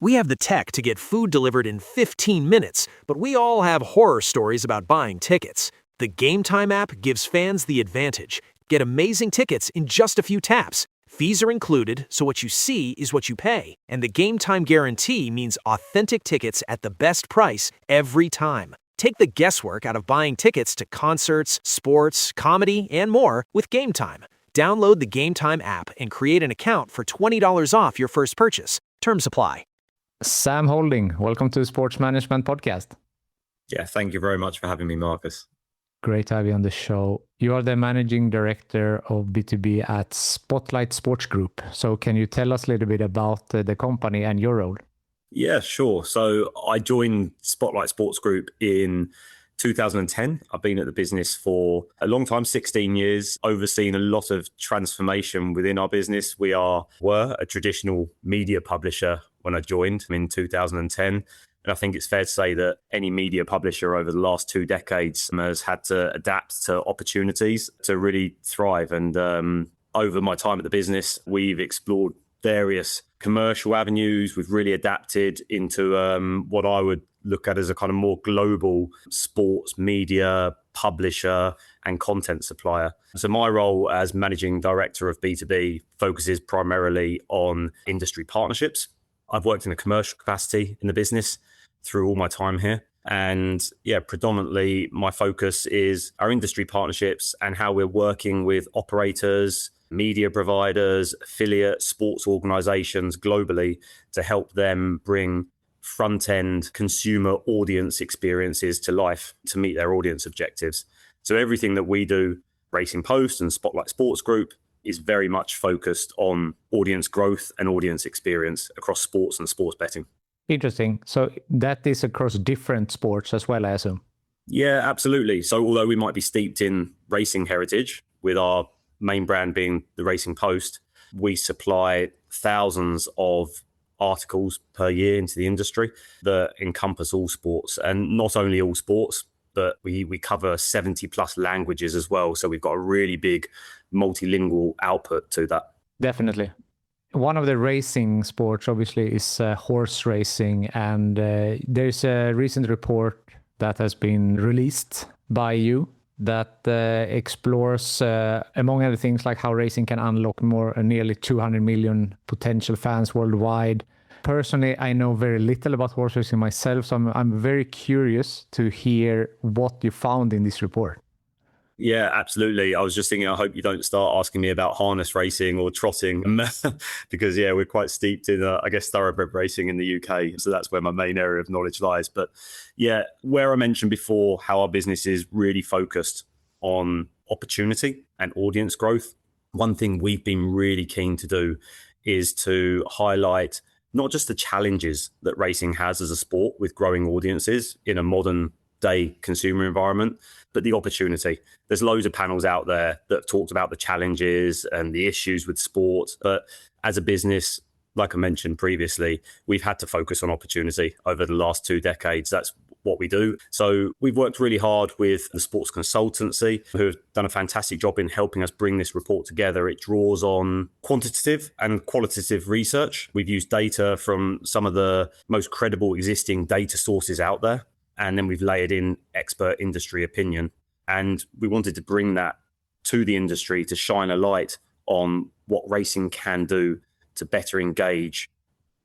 We have the tech to get food delivered in 15 minutes, but we all have horror stories about buying tickets. The Game Time app gives fans the advantage. Get amazing tickets in just a few taps. Fees are included, so what you see is what you pay. And the Game Time guarantee means authentic tickets at the best price every time. Take the guesswork out of buying tickets to concerts, sports, comedy, and more with Game Time. Download the Game Time app and create an account for $20 off your first purchase. Terms apply. Sam Houlding, welcome to the Sports Management Podcast. Yeah, thank you very much for having me, Marcus. Great to have you on the show. You are the Managing Director of B2B at Spotlight Sports Group. So can you tell us a little bit about the company and your role? Yeah, sure. So I joined Spotlight Sports Group in 2010. I've been at the business for a long time, 16 years, overseen a lot of transformation within our business. We were a traditional media publisher when I joined in 2010. And I think it's fair to say that any media publisher over the last 2 decades has had to adapt to opportunities to really thrive. And over my time at the business, we've explored various commercial avenues. We've really adapted into what I would look at as a kind of more global sports media publisher and content supplier. So my role as Managing Director of B2B focuses primarily on industry partnerships. I've worked in a commercial capacity in the business through all my time here. And yeah, predominantly my focus is our industry partnerships and how we're working with operators, media providers, affiliate sports organizations globally to help them bring front-end consumer audience experiences to life to meet their audience objectives. So everything that we do, Racing Post and Spotlight Sports Group, is very much focused on audience growth and audience experience across sports and sports betting. Interesting. So that is across different sports as well, I assume? Yeah, absolutely. So although we might be steeped in racing heritage, with our main brand being the Racing Post, we supply thousands of articles per year into the industry that encompass all sports, and not only all sports, but we cover 70 plus languages as well. So we've got a really big multilingual output to that. Definitely. One of the racing sports, obviously, is horse racing. And there's a recent report that has been released by you that explores, among other things, like how racing can unlock nearly 200 million potential fans worldwide. Personally, I know very little about horse racing myself, so I'm very curious to hear what you found in this report. Yeah, absolutely. I was just thinking, I hope you don't start asking me about harness racing or trotting because, yeah, we're quite steeped in, I guess, thoroughbred racing in the UK. So that's where my main area of knowledge lies. But yeah, where I mentioned before how our business is really focused on opportunity and audience growth, one thing we've been really keen to do is to highlight not just the challenges that racing has as a sport with growing audiences in a modern day consumer environment, but the opportunity. There's loads of panels out there that have talked about the challenges and the issues with sport. But as a business, like I mentioned previously, we've had to focus on opportunity over the last 2 decades. That's what we do. So we've worked really hard with the sports consultancy who have done a fantastic job in helping us bring this report together. It draws on quantitative and qualitative research. We've used data from some of the most credible existing data sources out there. And then we've layered in expert industry opinion. And we wanted to bring that to the industry to shine a light on what racing can do to better engage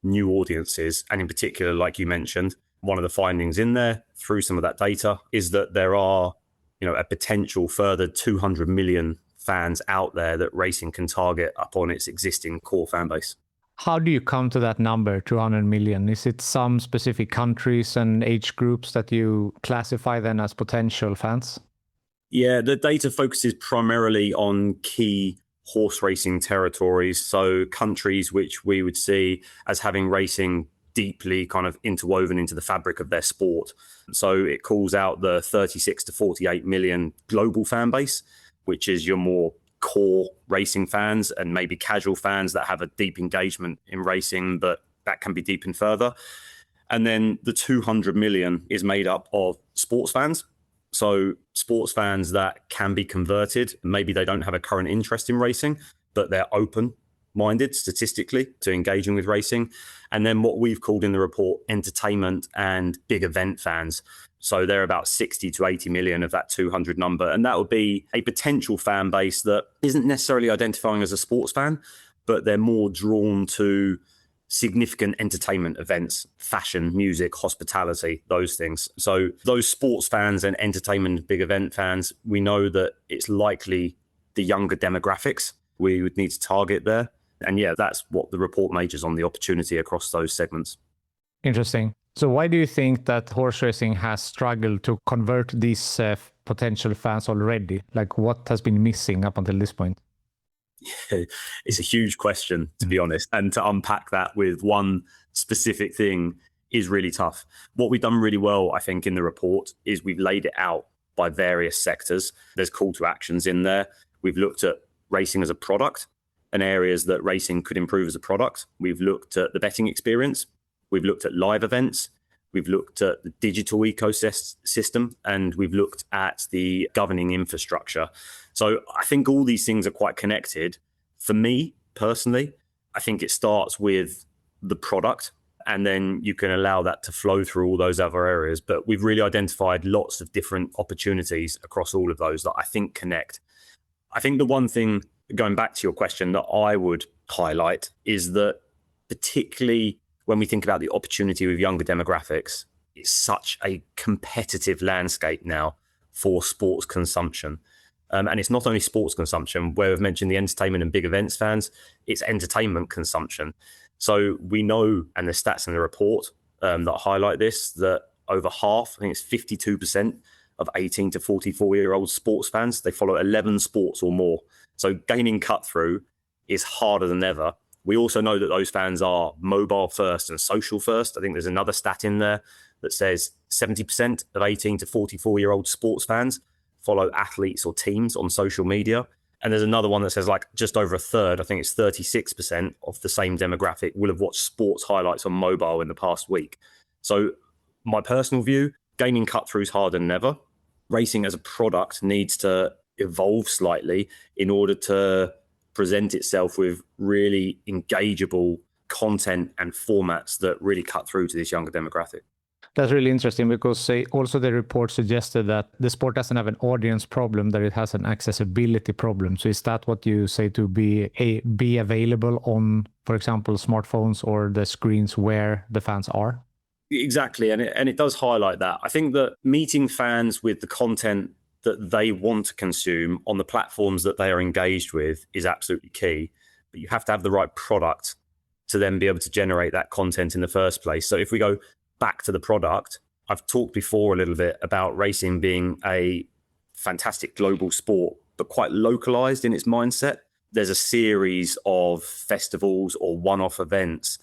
new audiences. And in particular, like you mentioned, one of the findings in there through some of that data is that there are, a potential further 200 million fans out there that racing can target upon its existing core fan base. How do you come to that number, 200 million? Is it some specific countries and age groups that you classify then as potential fans? Yeah, the data focuses primarily on key horse racing territories. So countries which we would see as having racing deeply kind of interwoven into the fabric of their sport. So it calls out the 36 to 48 million global fan base, which is your more core racing fans and maybe casual fans that have a deep engagement in racing, but that can be deepened further. And then the 200 million is made up of sports fans. So sports fans that can be converted. Maybe they don't have a current interest in racing, but they're open minded statistically to engaging with racing. And then what we've called in the report entertainment and big event fans. So they're about 60 to 80 million of that 200 number. And that would be a potential fan base that isn't necessarily identifying as a sports fan, but they're more drawn to significant entertainment events, fashion, music, hospitality, those things. So those sports fans and entertainment big event fans, we know that it's likely the younger demographics we would need to target there. And yeah, that's what the report majors on, the opportunity across those segments. Interesting. So why do you think that horse racing has struggled to convert these potential fans already? Like, what has been missing up until this point? It's a huge question, to be honest. And to unpack that with one specific thing is really tough. What we've done really well, I think, in the report is we've laid it out by various sectors. There's call to actions in there. We've looked at racing as a product and areas that racing could improve as a product. We've looked at the betting experience. We've looked at live events. We've looked at the digital ecosystem, and we've looked at the governing infrastructure. So I think all these things are quite connected. For me, personally, I think it starts with the product, and then you can allow that to flow through all those other areas. But we've really identified lots of different opportunities across all of those that I think connect. I think the one thing, going back to your question, that I would highlight is that particularly when we think about the opportunity with younger demographics, it's such a competitive landscape now for sports consumption. And it's not only sports consumption, where we've mentioned the entertainment and big events fans, it's entertainment consumption. So we know, and the stats in the report that highlight this, that over half, I think it's 52% of 18 to 44-year-old sports fans, they follow 11 sports or more. So gaining cut through is harder than ever. We also know that those fans are mobile first and social first. I think there's another stat in there that says 70% of 18 to 44-year-old sports fans follow athletes or teams on social media. And there's another one that says like just over a third, I think it's 36% of the same demographic will have watched sports highlights on mobile in the past week. So my personal view, gaining cut-throughs harder than ever. Racing as a product needs to evolve slightly in order to present itself with really engageable content and formats that really cut through to this younger demographic. That's really interesting, because also the report suggested that the sport doesn't have an audience problem, that it has an accessibility problem. So is that what you say, to be available on, for example, smartphones or the screens where the fans are? Exactly. And it does highlight that. I think that meeting fans with the content that they want to consume on the platforms that they are engaged with is absolutely key. But you have to have the right product to then be able to generate that content in the first place. So if we go back to the product, I've talked before a little bit about racing being a fantastic global sport, but quite localized in its mindset. There's a series of festivals or one-off events.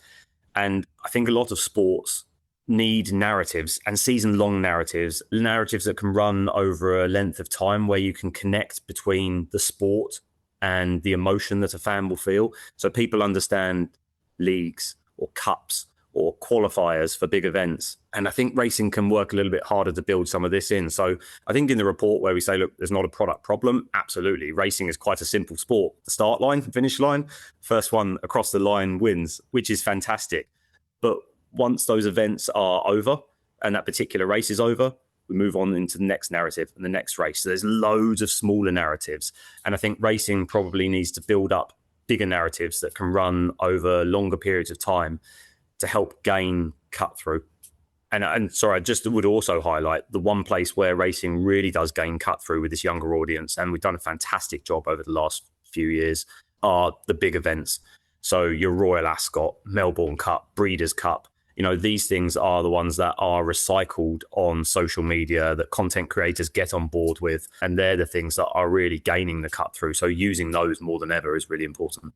And I think a lot of sports need narratives, and season-long narratives that can run over a length of time, where you can connect between the sport and the emotion that a fan will feel. So people understand leagues or cups or qualifiers for big events. And I think racing can work a little bit harder to build some of this in. So I think in the report where we say, look, there's not a product problem, absolutely. Racing is quite a simple sport. The start line, finish line, first one across the line wins, which is fantastic. But once those events are over and that particular race is over, we move on into the next narrative and the next race. So there's loads of smaller narratives. And I think racing probably needs to build up bigger narratives that can run over longer periods of time to help gain cut through. And sorry, I just would also highlight the one place where racing really does gain cut through with this younger audience, and we've done a fantastic job over the last few years, are the big events. So your Royal Ascot, Melbourne Cup, Breeders' Cup, these things are the ones that are recycled on social media that content creators get on board with. And they're the things that are really gaining the cut through. So using those more than ever is really important.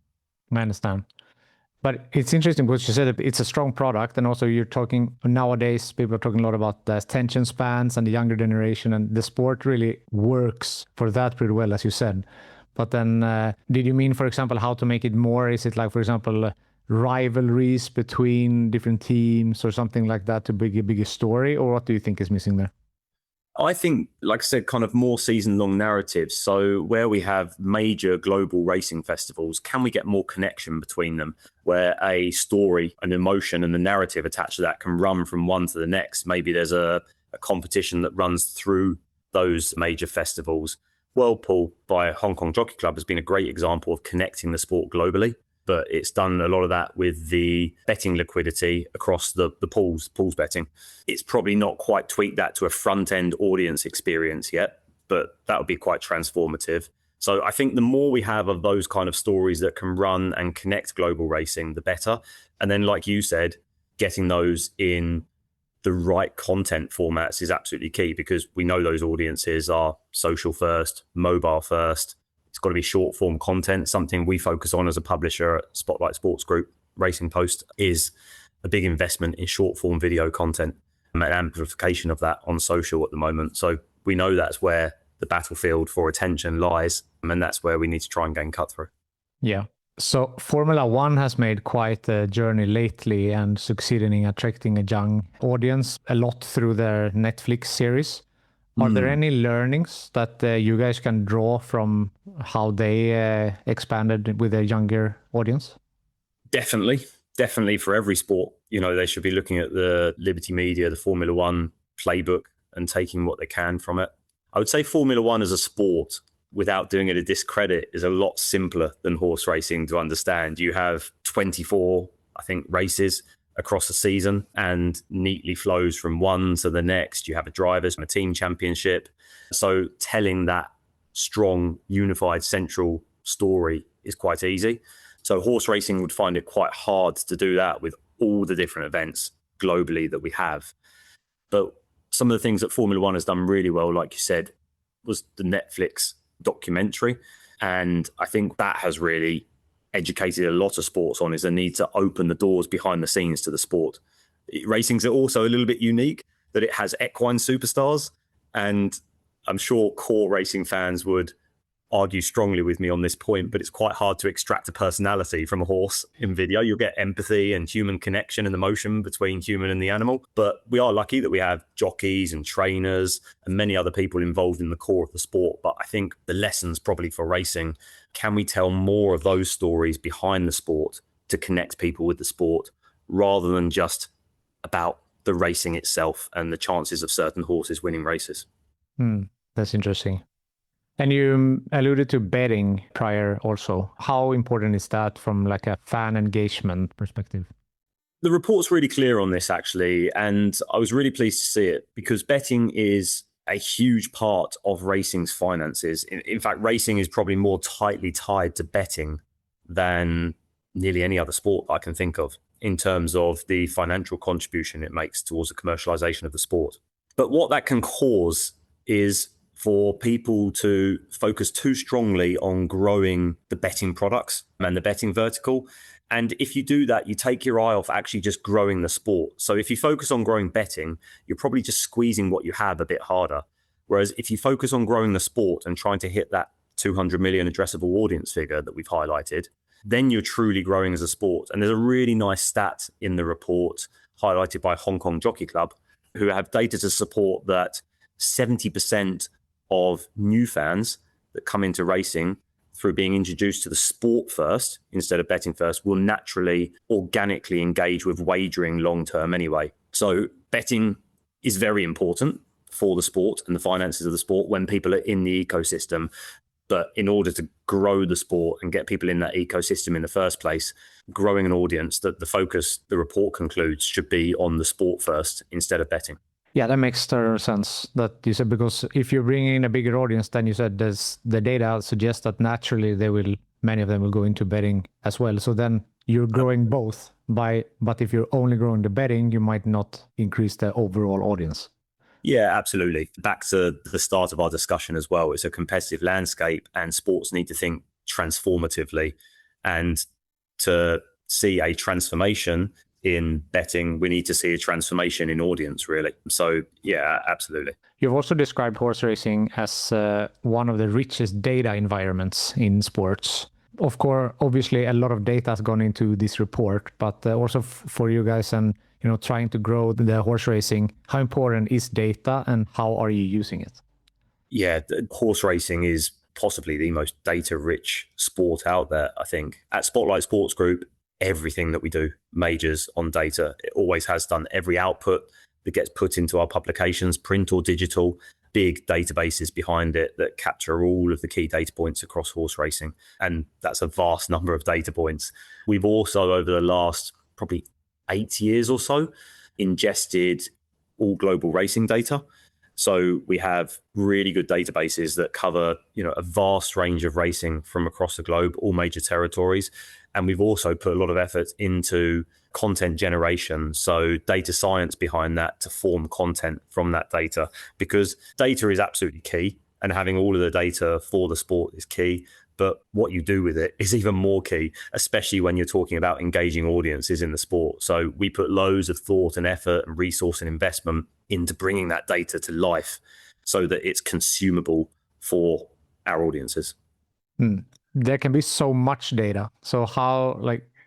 I understand. But it's interesting because you said that it's a strong product. And also you're talking nowadays, people are talking a lot about the attention spans and the younger generation. And the sport really works for that pretty well, as you said. But then did you mean, for example, how to make it more? Is it like, for example, rivalries between different teams or something like that to big a bigger story? Or what do you think is missing there? I think, like I said, kind of more season-long narratives. So where we have major global racing festivals, can we get more connection between them, where a story, an emotion, and the narrative attached to that can run from one to the next? Maybe there's a competition that runs through those major festivals. Whirlpool by Hong Kong Jockey Club has been a great example of connecting the sport globally, but it's done a lot of that with the betting liquidity across the pools betting. It's probably not quite tweaked that to a front-end audience experience yet, but that would be quite transformative. So I think the more we have of those kind of stories that can run and connect global racing, the better. And then, like you said, getting those in the right content formats is absolutely key, because we know those audiences are social first, mobile first. It's got to be short form content, something we focus on as a publisher at Spotlight Sports Group. Racing Post is a big investment in short form video content and amplification of that on social at the moment. So we know that's where the battlefield for attention lies, and that's where we need to try and gain cut through. Yeah. So Formula One has made quite a journey lately and succeeded in attracting a young audience a lot through their Netflix series. Are there any learnings that you guys can draw from how they expanded with a younger audience? Definitely for every sport. You know, they should be looking at the Liberty Media, the Formula One playbook, and taking what they can from it. I would say Formula One as a sport, without doing it a discredit, is a lot simpler than horse racing to understand. You have 24, I think, races across the season and neatly flows from one to the next. You have a drivers and a team championship. So telling that strong, unified, central story is quite easy. So horse racing would find it quite hard to do that with all the different events globally that we have. But some of the things that Formula One has done really well, like you said, was the Netflix documentary. And I think that has really educated a lot of sports on is the need to open the doors behind the scenes to the sport. Racing's also a little bit unique that it has equine superstars, and I'm sure core racing fans would argue strongly with me on this point, but it's quite hard to extract a personality from a horse in video. You'll get empathy and human connection and emotion between human and the animal, but we are lucky that we have jockeys and trainers and many other people involved in the core of the sport. But I think the lessons probably for racing, can we tell more of those stories behind the sport to connect people with the sport rather than just about the racing itself and the chances of certain horses winning races? That's interesting. And you alluded to betting prior also. How important is that from like a fan engagement perspective? The report's really clear on this, actually, and I was really pleased to see it because betting is a huge part of racing's finances. In fact, racing is probably more tightly tied to betting than nearly any other sport I can think of in terms of the financial contribution it makes towards the commercialization of the sport. But what that can cause is for people to focus too strongly on growing the betting products and the betting vertical. And if you do that, you take your eye off actually just growing the sport. So if you focus on growing betting, you're probably just squeezing what you have a bit harder. Whereas if you focus on growing the sport and trying to hit that 200 million addressable audience figure that we've highlighted, then you're truly growing as a sport. And there's a really nice stat in the report highlighted by Hong Kong Jockey Club, who have data to support that 70% of new fans that come into racing through being introduced to the sport first instead of betting first will naturally, organically engage with wagering long-term anyway. So betting is very important for the sport and the finances of the sport when people are in the ecosystem. But in order to grow the sport and get people in that ecosystem in the first place, growing an audience, that the focus, the report concludes, should be on the sport first instead of betting. Yeah, that makes total sense that you said, because if you're bringing in a bigger audience, then you said the data suggests that naturally many of them will go into betting as well. So then you're growing both but if you're only growing the betting, you might not increase the overall audience. Yeah, absolutely. Back to the start of our discussion as well, it's a competitive landscape and sports need to think transformatively. And to see a transformation in betting, we need to see a transformation in audience, really. So, yeah, absolutely. You've also described horse racing as one of the richest data environments in sports. Of course, obviously, a lot of data has gone into this report, but also for you guys, and trying to grow the horse racing, how important is data and how are you using it? Yeah, horse racing is possibly the most data-rich sport out there, I think. At Spotlight Sports Group, everything that we do majors on data. It always has done. Every output that gets put into our publications, print or digital, big databases behind it that capture all of the key data points across horse racing. And that's a vast number of data points. We've also, over the last probably 8 years or so, ingested all global racing data. So we have really good databases that cover, a vast range of racing from across the globe, all major territories. And we've also put a lot of effort into content generation. So data science behind that to form content from that data, because data is absolutely key and having all of the data for the sport is key. But what you do with it is even more key, especially when you're talking about engaging audiences in the sport. So we put loads of thought and effort and resource and investment into bringing that data to life so that it's consumable for our audiences. There can be so much data. So how,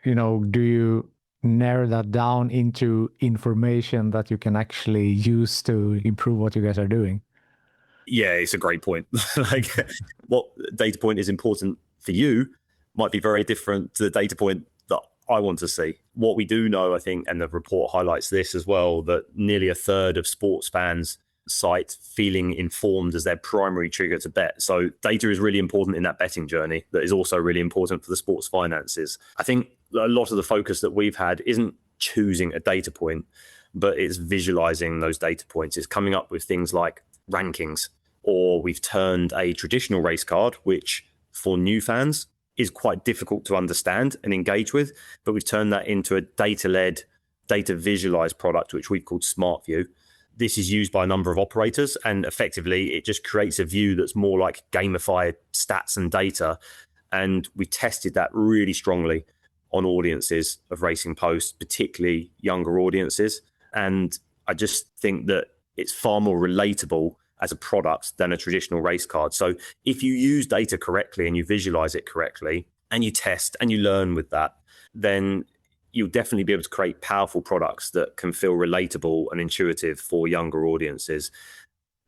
do you narrow that down into information that you can actually use to improve what you guys are doing? Yeah, it's a great point. What data point is important for you might be very different to the data point that I want to see. What we do know, I think, and the report highlights this as well, that nearly a third of sports fans cite feeling informed as their primary trigger to bet. So data is really important in that betting journey. That is also really important for the sports finances. I think a lot of the focus that we've had isn't choosing a data point, but it's visualizing those data points. It's coming up with things like rankings, or we've turned a traditional race card, which for new fans is quite difficult to understand and engage with, but we've turned that into a data-led, data-visualized product, which we've called SmartView. This is used by a number of operators, and effectively it just creates a view that's more like gamified stats and data. And we tested that really strongly on audiences of Racing Post, particularly younger audiences. And I just think that it's far more relatable as a product than a traditional race card. So if you use data correctly and you visualize it correctly and you test and you learn with that, then you'll definitely be able to create powerful products that can feel relatable and intuitive for younger audiences.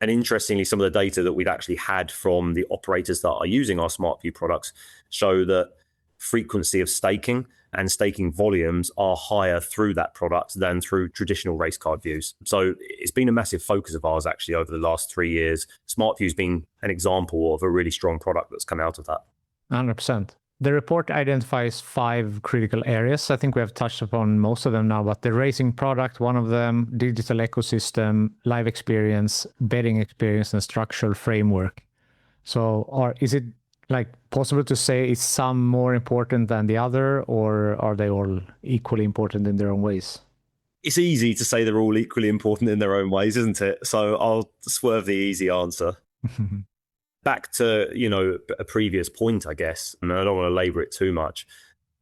And interestingly, some of the data that we've actually had from the operators that are using our SmartView products show that frequency of staking and staking volumes are higher through that product than through traditional race card views. So it's been a massive focus of ours actually over the last 3 years. SmartView's been an example of a really strong product that's come out of that. 100%. The report identifies 5 critical areas. I think we have touched upon most of them now, but the racing product, one of them, digital ecosystem, live experience, betting experience, and structural framework. So is it possible to say is some more important than the other, or are they all equally important in their own ways? It's easy to say they're all equally important in their own ways, isn't it? So I'll swerve the easy answer. Back to, a previous point, I guess, and I don't want to labor it too much,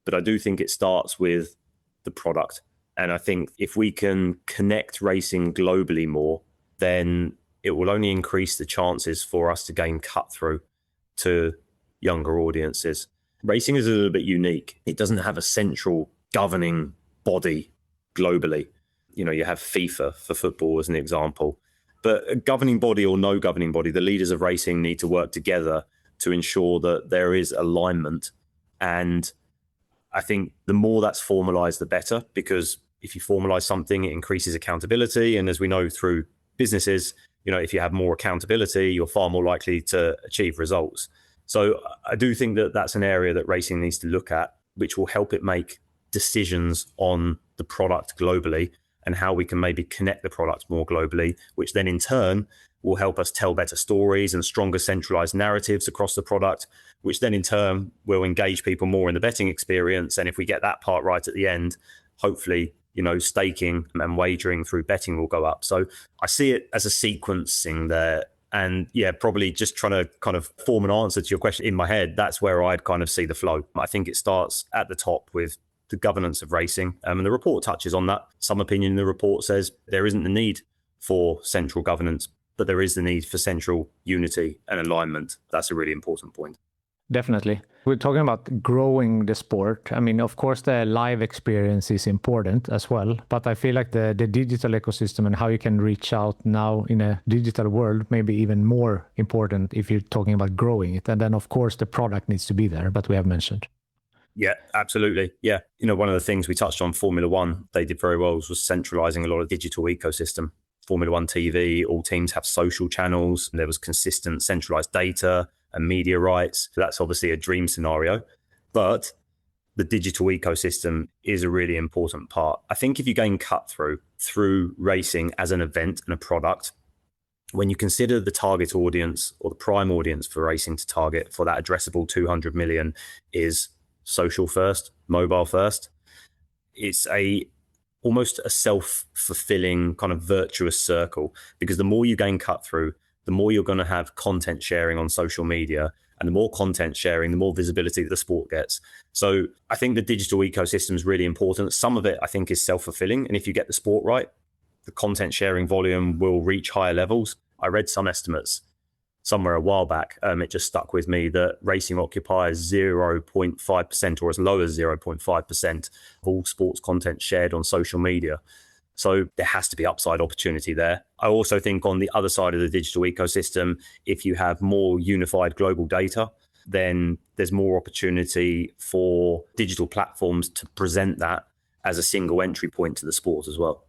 but I do think it starts with the product. And I think if we can connect racing globally more, then it will only increase the chances for us to gain cut through to younger audiences. Racing is a little bit unique. It doesn't have a central governing body globally. You have FIFA for football as an example. But a governing body or no governing body, the leaders of racing need to work together to ensure that there is alignment. And I think the more that's formalized, the better, because if you formalize something, it increases accountability. And as we know through businesses, if you have more accountability, you're far more likely to achieve results. So I do think that that's an area that racing needs to look at, which will help it make decisions on the product globally and how we can maybe connect the product more globally, which then in turn will help us tell better stories and stronger centralized narratives across the product, which then in turn will engage people more in the betting experience. And if we get that part right at the end, hopefully, staking and wagering through betting will go up. So I see it as a sequencing there. And yeah, probably just trying to kind of form an answer to your question in my head, that's where I'd kind of see the flow. I think it starts at the top with the governance of racing. And the report touches on that. Some opinion in the report says there isn't the need for central governance, but there is the need for central unity and alignment. That's a really important point. Definitely. We're talking about growing the sport. I mean, of course, the live experience is important as well, but I feel like the digital ecosystem and how you can reach out now in a digital world may be even more important if you're talking about growing it. And then, of course, the product needs to be there, but we have mentioned. Yeah, absolutely. Yeah. One of the things we touched on Formula One, they did very well was centralizing a lot of digital ecosystem. Formula One TV, all teams have social channels. There was consistent centralized data and media rights. So that's obviously a dream scenario. But the digital ecosystem is a really important part. I think if you gain cut through racing as an event and a product, when you consider the target audience or the prime audience for racing to target for that addressable 200 million is social first, mobile first, it's almost a self-fulfilling kind of virtuous circle, because the more you gain cut through, the more you're going to have content sharing on social media, and the more content sharing, the more visibility that the sport gets. So I think the digital ecosystem is really important. Some of it, I think, is self-fulfilling. And if you get the sport right, the content sharing volume will reach higher levels. I read some estimates somewhere a while back. It just stuck with me that racing occupies 0.5% or as low as 0.5% of all sports content shared on social media. So there has to be upside opportunity there. I also think on the other side of the digital ecosystem, if you have more unified global data, then there's more opportunity for digital platforms to present that as a single entry point to the sport as well.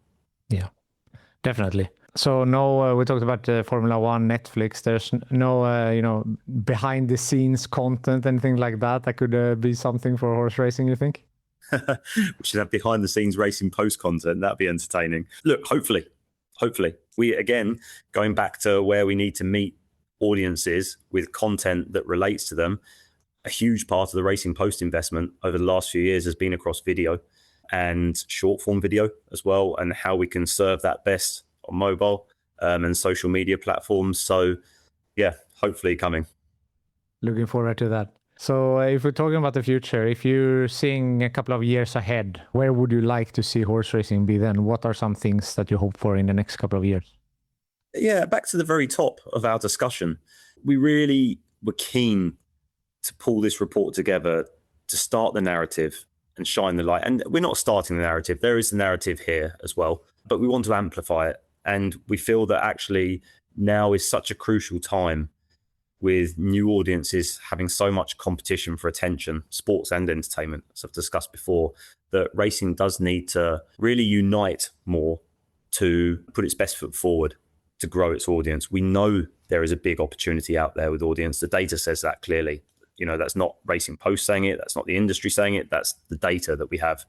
Yeah, definitely. So no, we talked about Formula One, Netflix. There's no, behind the scenes content, anything like that. That could be something for horse racing, you think? We should have behind the scenes racing post content. That'd be entertaining. Look, hopefully, we, again, going back to where we need to meet audiences with content that relates to them. A huge part of the racing post investment over the last few years has been across video and short form video as well, and how we can serve that best on mobile and social media platforms. So yeah, hopefully coming. Looking forward to that. So if we're talking about the future, if you're seeing a couple of years ahead, where would you like to see horse racing be then? What are some things that you hope for in the next couple of years? Yeah, back to the very top of our discussion. We really were keen to pull this report together to start the narrative and shine the light. And we're not starting the narrative. There is the narrative here as well, but we want to amplify it. And we feel that actually now is such a crucial time, with new audiences having so much competition for attention, sports and entertainment, as I've discussed before, that racing does need to really unite more to put its best foot forward to grow its audience. We know there is a big opportunity out there with audience. The data says that clearly. That's not Racing Post saying it. That's not the industry saying it. That's the data that we have.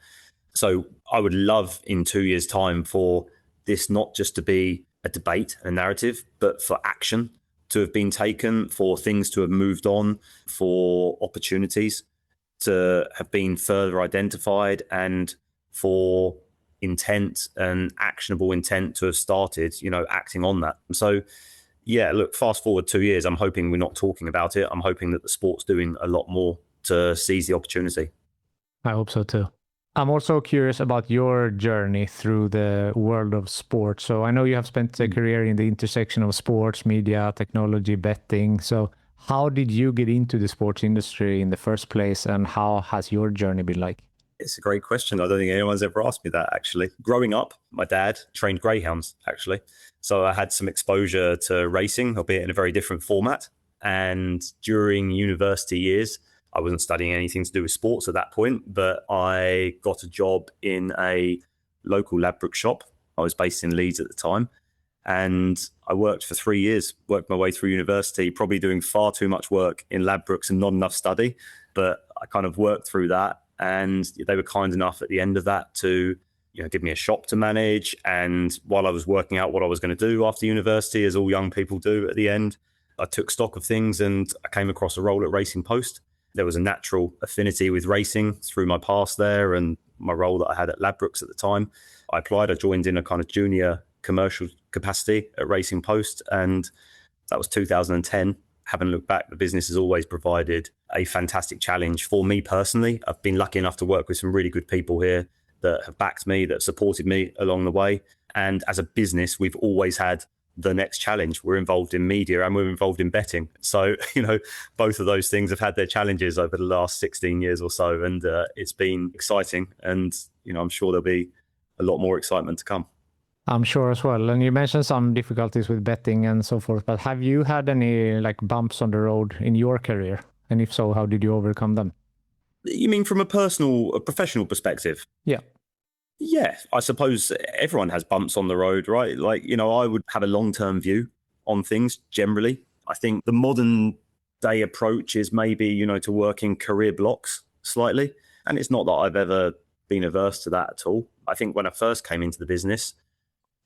So I would love in 2 years' time for this not just to be a debate, a narrative, but for action to have been taken, for things to have moved on, for opportunities to have been further identified, and for intent and actionable intent to have started, acting on that. So yeah, look, fast forward 2 years, I'm hoping we're not talking about it. I'm hoping that the sport's doing a lot more to seize the opportunity. I hope so too. I'm also curious about your journey through the world of sports. So I know you have spent a career in the intersection of sports, media, technology, betting. So how did you get into the sports industry in the first place, and how has your journey been like? It's a great question. I don't think anyone's ever asked me that, actually. Growing up, my dad trained greyhounds, actually. So I had some exposure to racing, albeit in a very different format. And during university years, I wasn't studying anything to do with sports at that point, but I got a job in a local Ladbroke shop. I was based in Leeds at the time. And I worked for 3 years, worked my way through university, probably doing far too much work in Ladbrokes and not enough study. But I kind of worked through that. And they were kind enough at the end of that to give me a shop to manage. And while I was working out what I was going to do after university, as all young people do at the end, I took stock of things and I came across a role at Racing Post. There was a natural affinity with racing through my past there and my role that I had at Ladbrokes at the time. I applied, I joined in a kind of junior commercial capacity at Racing Post, and that was 2010. Having looked back, the business has always provided a fantastic challenge for me personally. I've been lucky enough to work with some really good people here that have backed me, that have supported me along the way. And as a business, we've always had the next challenge. We're involved in media and we're involved in betting. So, both of those things have had their challenges over the last 16 years or so. And it's been exciting. And, I'm sure there'll be a lot more excitement to come. I'm sure as well. And you mentioned some difficulties with betting and so forth, but have you had any like bumps on the road in your career? And if so, how did you overcome them? You mean from a professional perspective? Yeah. Yeah, I suppose everyone has bumps on the road, right? Like, I would have a long-term view on things generally. I think the modern day approach is maybe, to work in career blocks slightly. And it's not that I've ever been averse to that at all. I think when I first came into the business,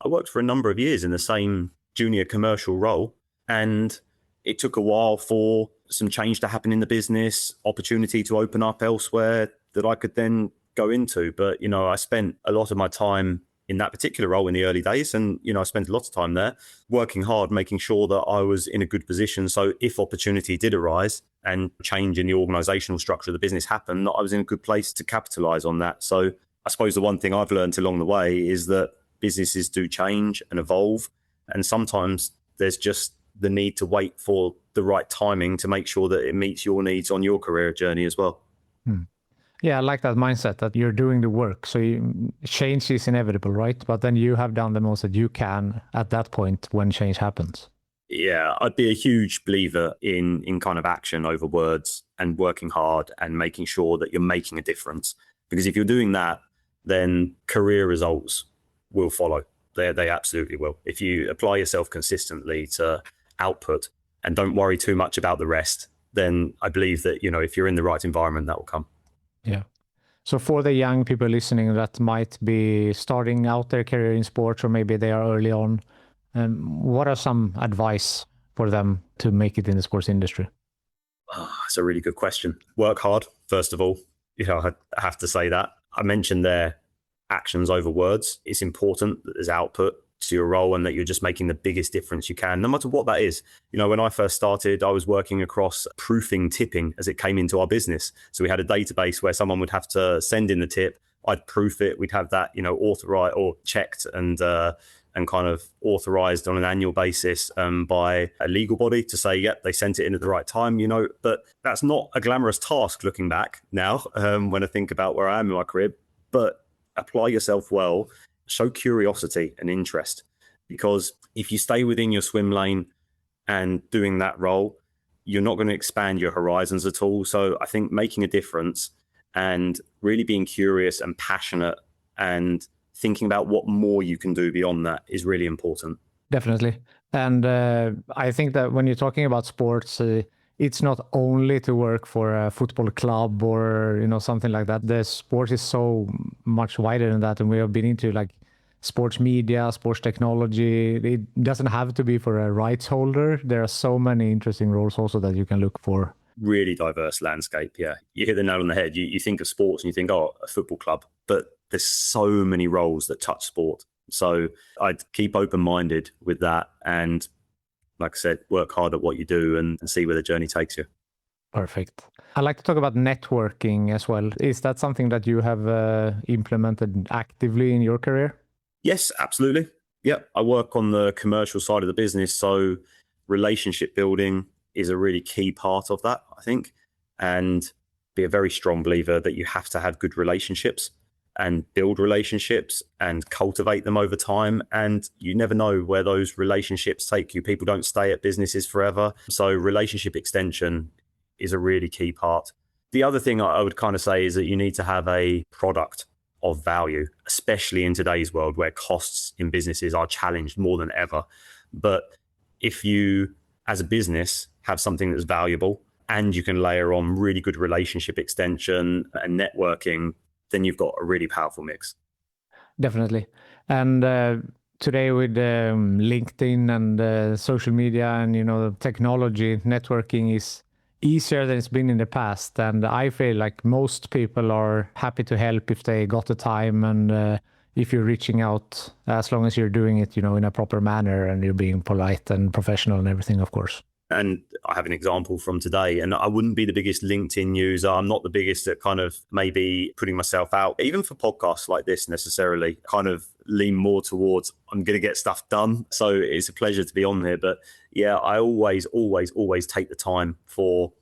I worked for a number of years in the same junior commercial role, and it took a while for some change to happen in the business, opportunity to open up elsewhere that I could then go into. But, I spent a lot of my time in that particular role in the early days. And, I spent a lot of time there working hard, making sure that I was in a good position. So if opportunity did arise and change in the organizational structure of the business happened, that I was in a good place to capitalize on that. So I suppose the one thing I've learned along the way is that businesses do change and evolve. And sometimes there's just the need to wait for the right timing to make sure that it meets your needs on your career journey as well. Yeah, I like that mindset that you're doing the work. So change is inevitable, right? But then you have done the most that you can at that point when change happens. Yeah, I'd be a huge believer in kind of action over words and working hard and making sure that you're making a difference. Because if you're doing that, then career results will follow. They absolutely will. If you apply yourself consistently to output and don't worry too much about the rest, then I believe that, if you're in the right environment, that will come. Yeah. So for the young people listening that might be starting out their career in sports, or maybe they are early on, what are some advice for them to make it in the sports industry? That's a really good question. Work hard, first of all. I have to say that. I mentioned there actions over words. It's important that there's output to your role and that you're just making the biggest difference you can, no matter what that is. When I first started, I was working across proofing tipping as it came into our business. So we had a database where someone would have to send in the tip. I'd proof it. We'd have that, authorized or checked and kind of authorized on an annual basis by a legal body to say, yep, they sent it in at the right time, But that's not a glamorous task looking back now when I think about where I am in my career. But apply yourself well, show curiosity and interest, because if you stay within your swim lane and doing that role, you're not going to expand your horizons at all. So I think making a difference and really being curious and passionate and thinking about what more you can do beyond that is really important. Definitely. And I think that when you're talking about sports, it's not only to work for a football club or, something like that. The sport is so much wider than that. And we have been into like sports media, sports technology. It doesn't have to be for a rights holder. There are so many interesting roles also that you can look for. Really diverse landscape. Yeah. You hit the nail on the head. You think of sports and you think, a football club, but there's so many roles that touch sport. So I'd keep open-minded with that. And like I said, work hard at what you do and see where the journey takes you. Perfect. I'd like to talk about networking as well. Is that something that you have implemented actively in your career? Yes, absolutely. Yeah, I work on the commercial side of the business. So relationship building is a really key part of that, I think. And be a very strong believer that you have to have good relationships and build relationships and cultivate them over time. And you never know where those relationships take you. People don't stay at businesses forever. So relationship extension is a really key part. The other thing I would kind of say is that you need to have a product of value, especially in today's world where costs in businesses are challenged more than ever. But if you, as a business, have something that's valuable and you can layer on really good relationship extension and networking, then you've got a really powerful mix. Definitely. And today with LinkedIn and social media and, technology, networking is easier than it's been in the past. And I feel like most people are happy to help if they got the time and if you're reaching out, as long as you're doing it, in a proper manner and you're being polite and professional and everything, of course. And I have an example from today, and I wouldn't be the biggest LinkedIn user. I'm not the biggest at kind of maybe putting myself out, even for podcasts like this necessarily. Kind of lean more towards I'm going to get stuff done. So it's a pleasure to be on here. But yeah, I always take the time for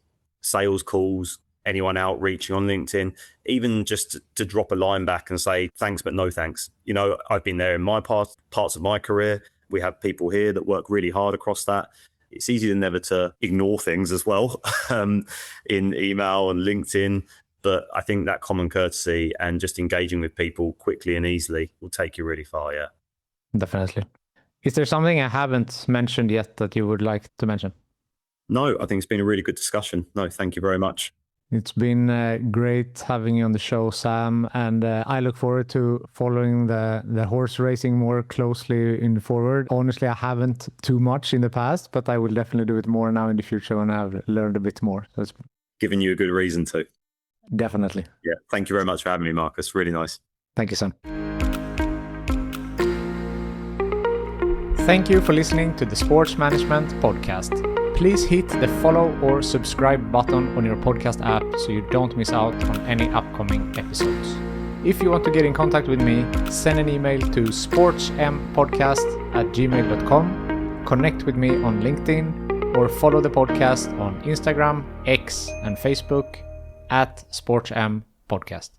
sales calls, anyone outreaching on LinkedIn, even just to drop a line back and say thanks, but no thanks. You know, I've been there in my parts of my career. We have people here that work really hard across that. It's easy than never to ignore things as well in email and LinkedIn. But I think that common courtesy and just engaging with people quickly and easily will take you really far, yeah. Definitely. Is there something I haven't mentioned yet that you would like to mention? No, I think it's been a really good discussion. No, thank you very much. It's been great having you on the show, Sam, and I look forward to following the horse racing more closely in the forward. Honestly, I haven't too much in the past, but I will definitely do it more now in the future when I've learned a bit more. So it's giving you a good reason to. Definitely. Yeah, thank you very much for having me, Marcus. Really nice. Thank you, Sam. Thank you for listening to the Sports Management Podcast. Please hit the follow or subscribe button on your podcast app so you don't miss out on any upcoming episodes. If you want to get in contact with me, send an email to sportsmpodcast@gmail.com, connect with me on LinkedIn, or follow the podcast on Instagram, X, and Facebook @SportsM Podcast.